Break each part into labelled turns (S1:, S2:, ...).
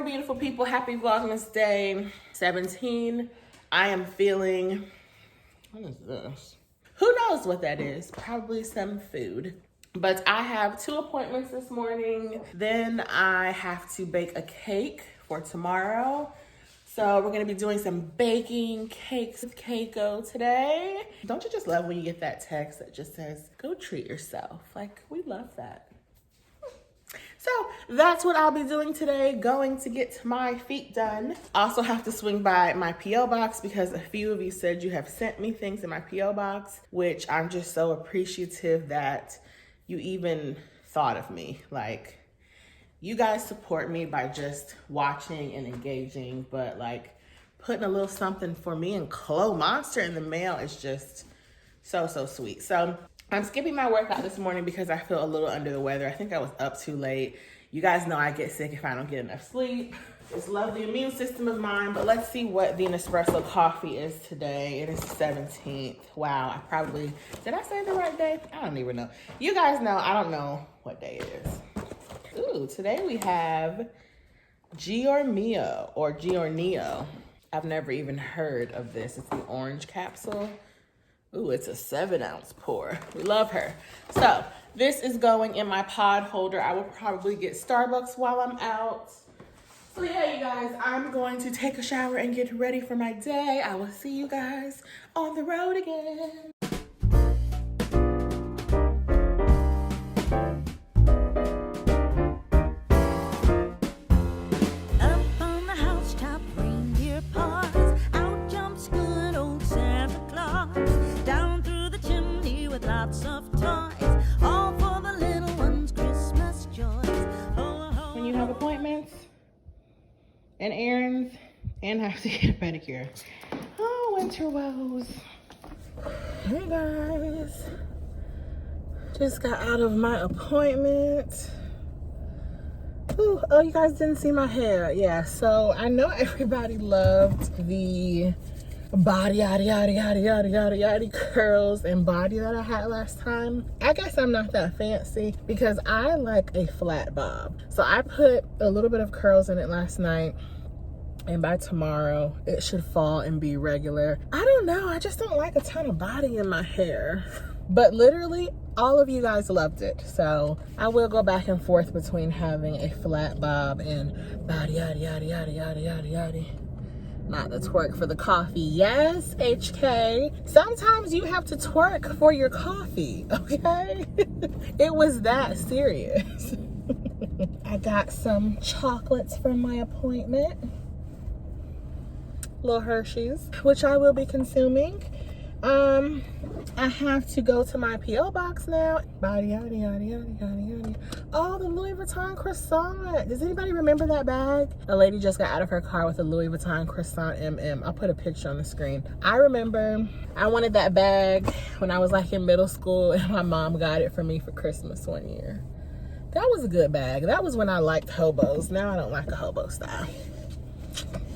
S1: beautiful people. Happy Vlogmas Day 17. I am feeling, what is this? Who knows what that is? Probably some food. But I have 2 appointments this morning. Then I have to bake a cake for tomorrow. So we're gonna be doing some baking cakes with Keiko today. Don't you just love when you get that text that just says, go treat yourself? Like, we love that. So that's what I'll be doing today, going to get my feet done. Also have to swing by my P.O. box because a few of you said you have sent me things in my P.O. box, which I'm just so appreciative that you even thought of me. Like, you guys support me by just watching and engaging, but like putting a little something for me and Chloe Monster in the mail is just so sweet. So I'm skipping my workout this morning because I feel a little under the weather. I think I was up too late. You guys know I get sick if I don't get enough sleep. This lovely immune system of mine, but let's see what the Nespresso coffee is today. It is 17th. Wow, I probably, did I say the right day? I don't even know. You guys know, I don't know what day it is. Ooh, today we have Giornio or Giornio. I've never even heard of this. It's the orange capsule. Ooh, it's a 7-ounce pour. We love her. So this is going in my pod holder. I will probably get Starbucks while I'm out. So yeah, you guys, I'm going to take a shower and get ready for my day. I will see you guys on the road again. And errands, and have to get a pedicure. Oh, winter woes. Hey guys, just got out of my appointment. Ooh, oh, you guys didn't see my hair. Yeah, so I know everybody loved the body yada curls and body that I had last time. I guess I'm not that fancy because I like a flat bob. So I put a little bit of curls in it last night, and by tomorrow it should fall and be regular. I don't know, I just don't like a ton of body in my hair. But literally all of you guys loved it, so I will go back and forth between having a flat bob and body yada. Not the twerk for the coffee. Yes, HK. Sometimes you have to twerk for your coffee, okay? It was that serious. I got some chocolates from my appointment. Little Hershey's, which I will be consuming. I have to go to my P.O. box now. Body yada. Oh, the Louis Vuitton croissant. Does anybody remember that bag? A lady just got out of her car with a Louis Vuitton croissant MM. I'll put a picture on the screen. I remember I wanted that bag when I was like in middle school, and my mom got it for me for Christmas one year. That was a good bag. That was when I liked hobos. Now I don't like a hobo style.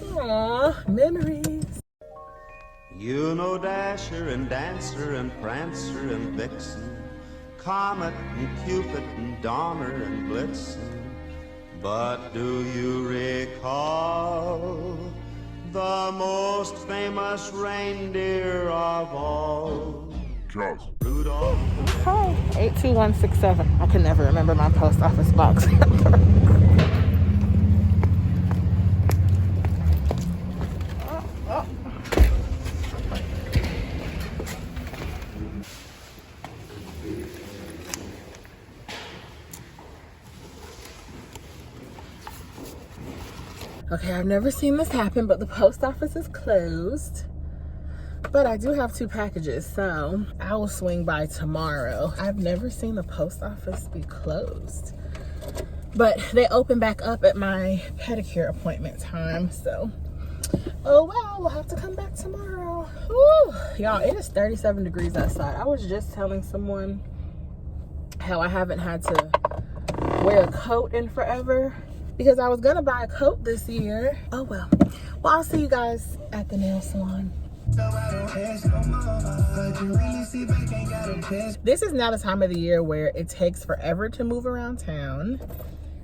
S1: Aww, memories.
S2: You know Dasher and Dancer and Prancer and Vixen, Comet and Cupid and Donner and Blitzen. But do you recall the most famous reindeer of all?
S3: Charles.
S2: Rudolph.
S1: Okay, 82167. I can never remember my post office box number. Okay, I've never seen this happen, but the post office is closed. But I do have 2 packages, so I will swing by tomorrow. I've never seen the post office be closed. But they open back up at my pedicure appointment time, so oh well, we'll have to come back tomorrow. Woo! Y'all, it is 37 degrees outside. I was just telling someone how I haven't had to wear a coat in forever because I was gonna buy a coat this year. Oh well. Well, I'll see you guys at the nail salon. This is now the time of the year where it takes forever to move around town.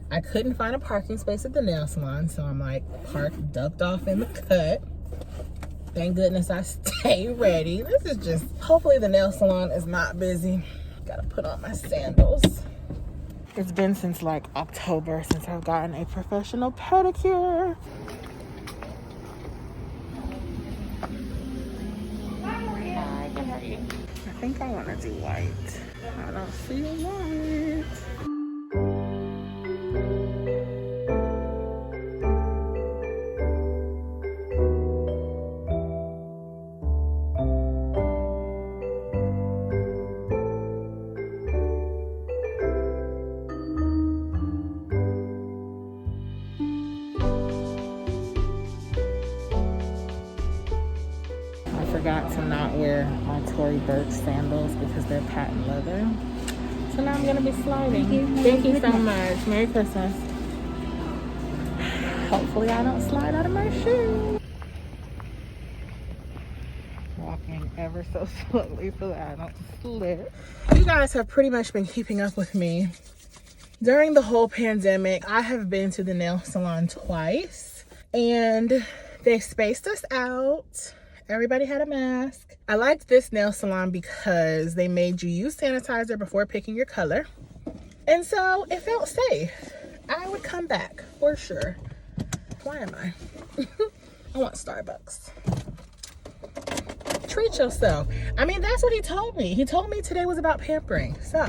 S1: I couldn't find a parking space at the nail salon, so I'm like ducked off in the cut. Thank goodness I stay ready. This is just, hopefully the nail salon is not busy. Gotta put on my sandals. It's been since like October since I've gotten a professional pedicure. Hi, good morning. I think I want to do white. I don't see white. Forgot to not wear my Tory Burch sandals because they're patent leather. So now I'm gonna be sliding. Thank you so much. Merry Christmas. Hopefully I don't slide out of my shoe. Walking ever so slowly so that I don't slip. You guys have pretty much been keeping up with me. During the whole pandemic, I have been to the nail salon twice and they spaced us out. Everybody had a mask. I liked this nail salon because they made you use sanitizer before picking your color. And so it felt safe. I would come back for sure. Why am I? I want Starbucks. Treat yourself. I mean, that's what he told me. He told me today was about pampering. So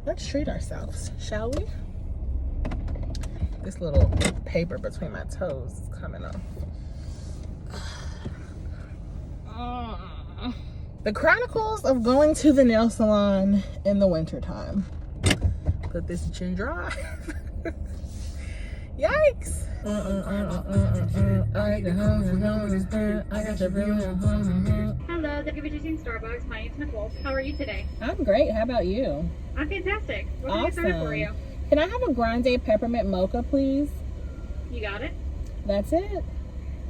S1: let's treat ourselves, shall we? This little paper between my toes is coming off. The Chronicles of Going to the Nail Salon in the Wintertime. Put this in drive. Yikes.
S3: Hello, thank you for choosing Starbucks. My name's Nicole. How are you today?
S1: I'm great. How about you?
S3: I'm fantastic. What can I get started for you?
S1: Can I have a grande peppermint mocha, please?
S3: You got it.
S1: That's it.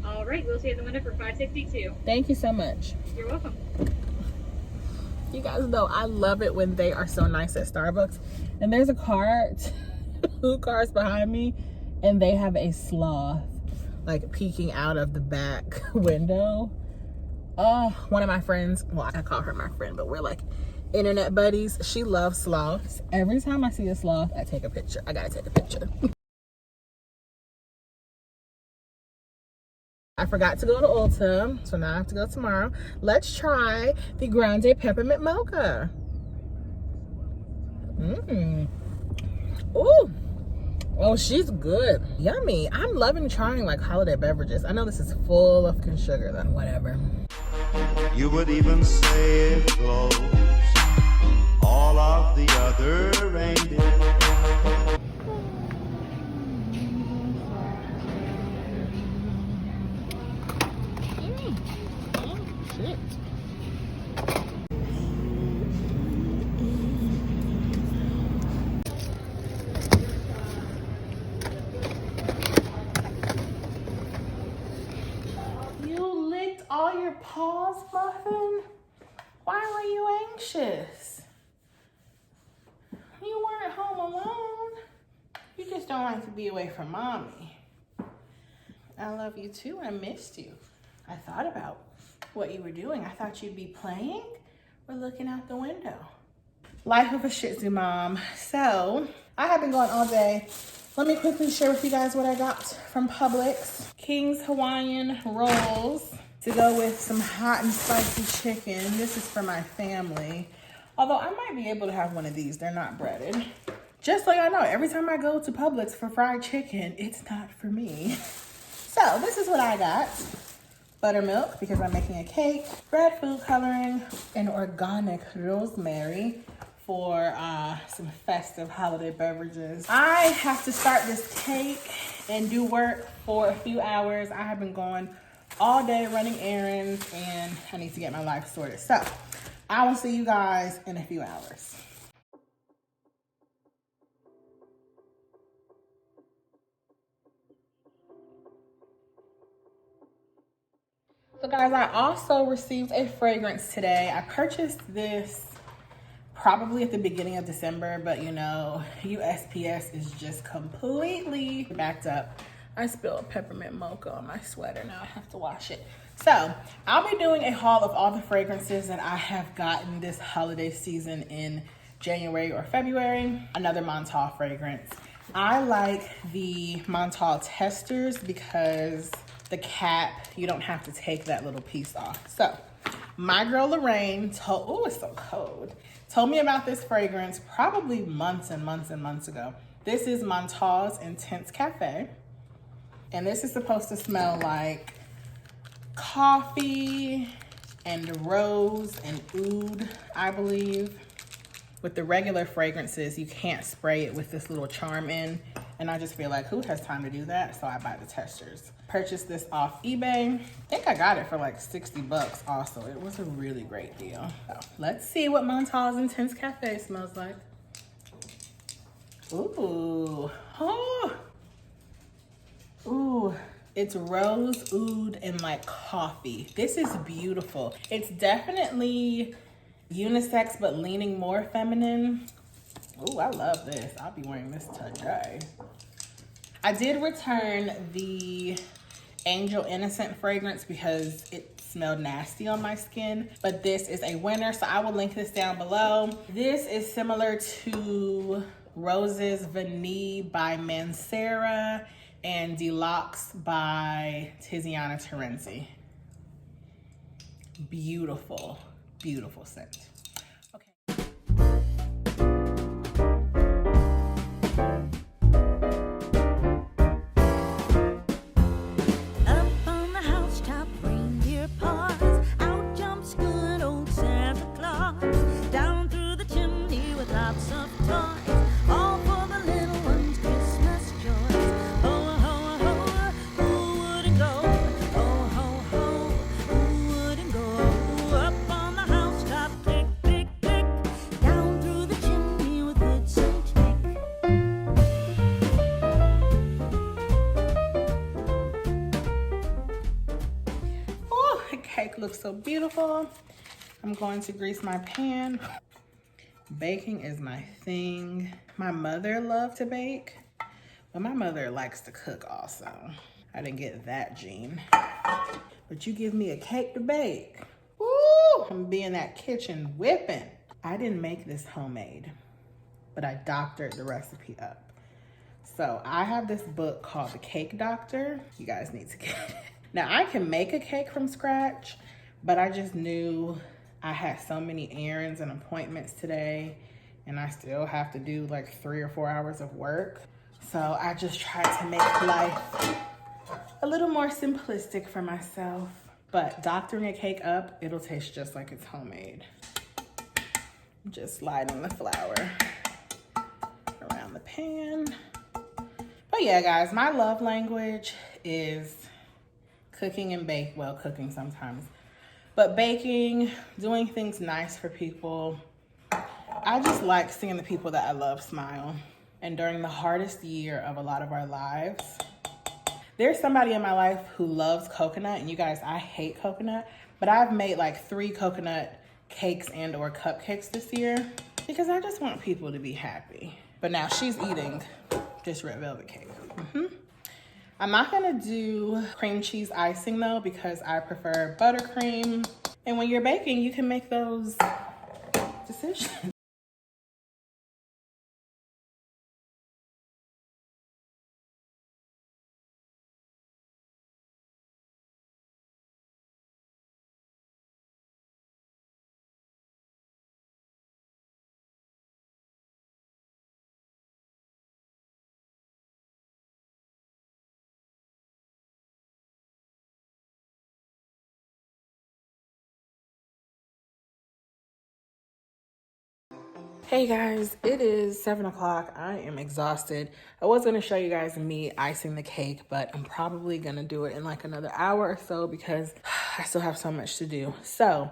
S3: All right, we'll see you at the window for $5.62.
S1: Thank you so much.
S3: You're welcome.
S1: You guys know I love it when they are so nice at Starbucks. And there's a car, 2 cars behind me, and they have a sloth like peeking out of the back window. Oh, one of my friends, well, I call her my friend, but we're like internet buddies. She loves sloths. Every time I see a sloth, I take a picture. I gotta take a picture. I forgot to go to Ulta, so now I have to go tomorrow. Let's try the Grande Peppermint Mocha. Ooh. Oh, she's good. Yummy. I'm loving trying like holiday beverages. I know this is full of sugar though. Whatever.
S2: You would even say it glows all of the other reindeer.
S1: Shit. You licked all your paws, Muffin? Why were you anxious? You weren't home alone. You just don't like to be away from mommy. I love you too. I missed you. I thought about what you were doing. I thought you'd be playing or looking out the window. Life of a Shih Tzu mom. So I have been going all day. Let me quickly share with you guys what I got from Publix. King's Hawaiian rolls to go with some hot and spicy chicken. This is for my family. Although I might be able to have one of these. They're not breaded. Just so y'all know, every time I go to Publix for fried chicken, it's not for me. So this is what I got. Buttermilk, because I'm making a cake, red food coloring, and organic rosemary for some festive holiday beverages. I have to start this cake and do work for a few hours. I have been going all day running errands and I need to get my life sorted. So I will see you guys in a few hours. So guys, I also received a fragrance today. I purchased this probably at the beginning of December, but you know, USPS is just completely backed up. I spilled peppermint mocha on my sweater. Now I have to wash it. So I'll be doing a haul of all the fragrances that I have gotten this holiday season in January or February. Another Montal fragrance. I like the Montal testers because the cap, you don't have to take that little piece off. So my girl Lorraine told, oh, it's so cold, told me about this fragrance probably months and months and months ago. This is Montal's Intense Cafe. And this is supposed to smell like coffee and rose and oud, I believe. With the regular fragrances, you can't spray it with this little charm in. And I just feel like, who has time to do that? So I buy the testers. Purchased this off eBay. I think I got it for like 60 bucks also. It was a really great deal. So let's see what Montal's Intense Cafe smells like. Ooh, oh. Ooh, it's rose, oud, and like coffee. This is beautiful. It's definitely unisex, but leaning more feminine. Ooh, I love this. I'll be wearing this today. I did return the Angel Innocent fragrance because it smelled nasty on my skin, but this is a winner, so I will link this down below. This is similar to Roses Vanille by Mancera and Deluxe by Tiziana Terenzi. Beautiful, beautiful scent. Okay.
S4: Up on the housetop, reindeer paws, out jumps good old Santa Claus, down through the chimney with lots of toys, all for the little ones' Christmas joys. Ho, ho, ho, who wouldn't go? Ho, ho, ho, who wouldn't go? Up on the housetop, click, click, click, down through the chimney with good Saint Nick.
S1: Oh, the cake looks so beautiful. I'm going to grease my pan. Baking is my thing. My mother loved to bake, but my mother likes to cook also. I didn't get that gene. But you give me a cake to bake. Woo! I'm be in that kitchen whipping. I didn't make this homemade, but I doctored the recipe up. So I have this book called The Cake Doctor. You guys need to get it. Now I can make a cake from scratch, but I just knew I had so many errands and appointments today, and I still have to do like 3 or 4 hours of work. So I just tried to make life a little more simplistic for myself. But doctoring a cake up, it'll taste just like it's homemade. Just sliding the flour around the pan. But yeah, guys, my love language is cooking and bake. Well, cooking sometimes. But baking, doing things nice for people. I just like seeing the people that I love smile. And during the hardest year of a lot of our lives, there's somebody in my life who loves coconut. And you guys, I hate coconut. But I've made like 3 coconut cakes and or cupcakes this year because I just want people to be happy. But now she's eating this red velvet cake. I'm not gonna do cream cheese icing though because I prefer buttercream. And when you're baking, you can make those decisions. Hey guys, it is 7 o'clock. I am exhausted. I was gonna show you guys me icing the cake, but I'm probably gonna do it in like another hour or so because I still have so much to do. So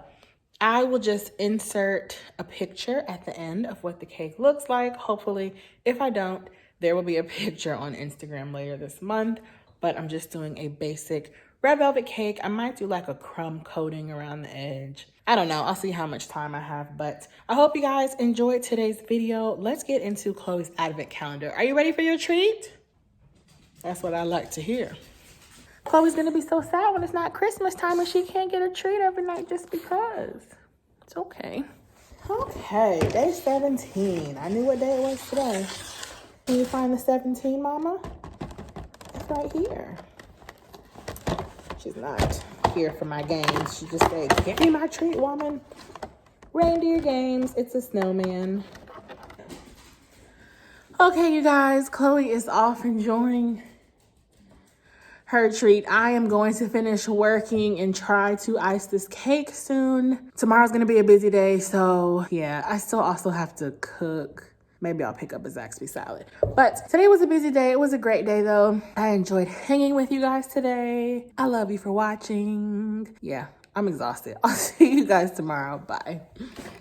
S1: I will just insert a picture at the end of what the cake looks like. Hopefully, if I don't, there will be a picture on Instagram later this month, but I'm just doing a basic red velvet cake. I might do like a crumb coating around the edge. I don't know. I'll see how much time I have, but I hope you guys enjoyed today's video. Let's get into Chloe's advent calendar. Are you ready for your treat? That's what I like to hear. Chloe's gonna be so sad when it's not Christmas time and she can't get a treat every night just because. It's okay. Okay, day 17. I knew what day it was today. Can you find the 17, Mama? It's right here. She's not here for my games. She just said, give me my treat, woman. Reindeer games. It's a snowman. Okay, you guys. Chloe is off enjoying her treat. I am going to finish working and try to ice this cake soon. Tomorrow's going to be a busy day, so yeah, I still also have to cook. Maybe I'll pick up a Zaxby salad. But today was a busy day. It was a great day though. I enjoyed hanging with you guys today. I love you for watching. Yeah, I'm exhausted. I'll see you guys tomorrow. Bye.